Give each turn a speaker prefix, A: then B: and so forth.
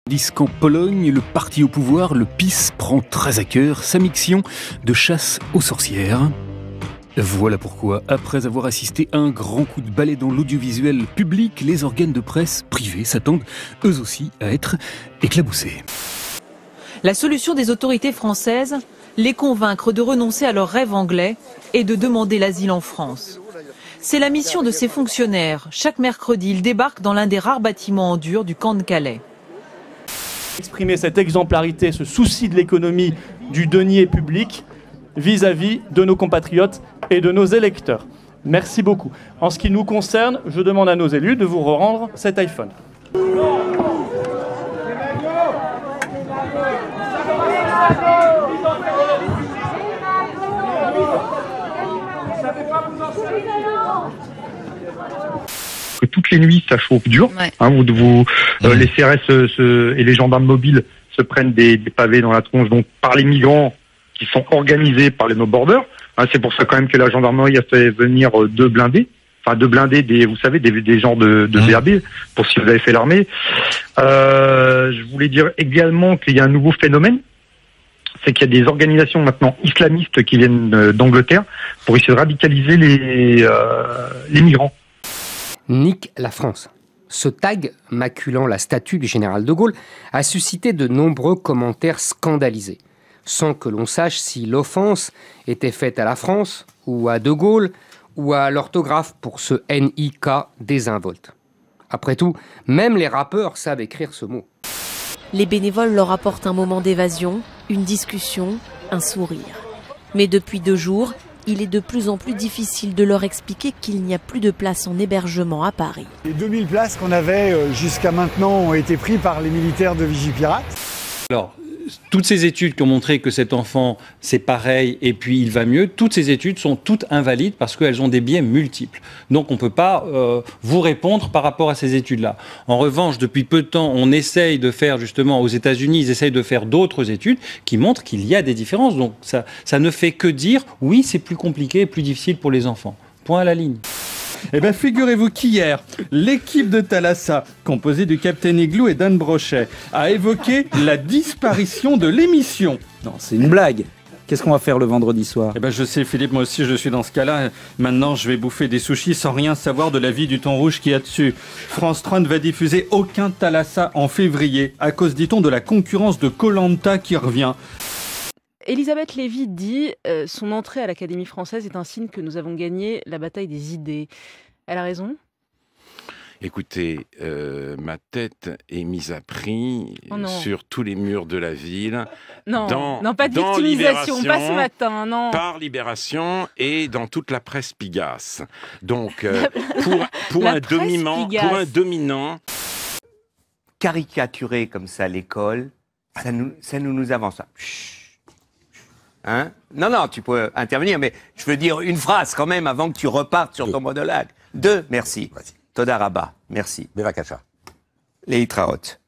A: Disent qu'en Pologne, le parti au pouvoir, le PiS, prend très à cœur sa mission de chasse aux sorcières. Voilà pourquoi, après avoir assisté à un grand coup de balai dans l'audiovisuel public, les organes de presse privés s'attendent eux aussi à être éclaboussés.
B: La solution des autorités françaises, les convaincre de renoncer à leur rêve anglais et de demander l'asile en France. C'est la mission de ces fonctionnaires. Chaque mercredi, ils débarquent dans l'un des rares bâtiments en dur du camp de Calais.
C: Exprimer cette exemplarité, ce souci de l'économie du denier public vis-à-vis de nos compatriotes et de nos électeurs. Merci beaucoup. En ce qui nous concerne, je demande à nos élus de vous rendre cet iPhone.
D: Que toutes les nuits ça chauffe dur,
E: ouais.
D: Les CRS et les gendarmes mobiles se prennent des pavés dans la tronche, donc par les migrants qui sont organisés par les no borders. C'est pour ça quand même que la gendarmerie a fait venir deux blindés, des genres de BAB, pour si vous avez fait l'armée. Je voulais dire également qu'il y a un nouveau phénomène, c'est qu'il y a des organisations maintenant islamistes qui viennent d'Angleterre pour essayer de radicaliser les migrants.
F: Nique la France. Ce tag, maculant la statue du général de Gaulle, a suscité de nombreux commentaires scandalisés, sans que l'on sache si l'offense était faite à la France, ou à de Gaulle, ou à l'orthographe pour ce NIK désinvolte. Après tout, même les rappeurs savent écrire ce mot.
G: Les bénévoles leur apportent un moment d'évasion, une discussion, un sourire. Mais depuis 2 jours, il est de plus en plus difficile de leur expliquer qu'il n'y a plus de place en hébergement à Paris.
H: Les 2000 places qu'on avait jusqu'à maintenant ont été prises par les militaires de Vigipirate.
I: Alors, toutes ces études qui ont montré que cet enfant, c'est pareil et puis il va mieux, toutes ces études sont toutes invalides parce qu'elles ont des biais multiples. Donc on ne peut pas vous répondre par rapport à ces études-là. En revanche, depuis peu de temps, on essaye de faire justement, aux États-Unis, ils essayent de faire d'autres études qui montrent qu'il y a des différences. Donc ça ne fait que dire, oui, c'est plus compliqué et plus difficile pour les enfants. Point à la ligne.
J: Eh bien, figurez-vous qu'hier, l'équipe de Thalassa, composée du Capitaine Igloo et d'Anne Brochet, a évoqué la disparition de l'émission.
K: Non, c'est une blague. Qu'est-ce qu'on va faire le vendredi soir?
J: Eh ben, je sais, Philippe, moi aussi, je suis dans ce cas-là. Maintenant, je vais bouffer des sushis sans rien savoir de la vie du thon rouge qu'il y a dessus. France 3 ne va diffuser aucun Thalassa en février, à cause, dit-on, de la concurrence de Koh-Lanta qui revient.
L: Elisabeth Lévy dit son entrée à l'Académie française est un signe que nous avons gagné la bataille des idées. Elle a raison?
M: Écoutez, ma tête est mise à prix sur tous les murs de la ville.
L: Non, pas de victimisation, pas ce matin, non.
M: Par Libération et dans toute la presse pigasse. Donc, pour un dominant...
N: Caricaturer comme ça l'école, ça nous avance. Hein? Non, tu peux intervenir, mais je veux dire une phrase quand même avant que tu repartes sur ton monologue. 2, merci. Toda Rabba, merci.
O: Bevakasha.
N: Leitraot.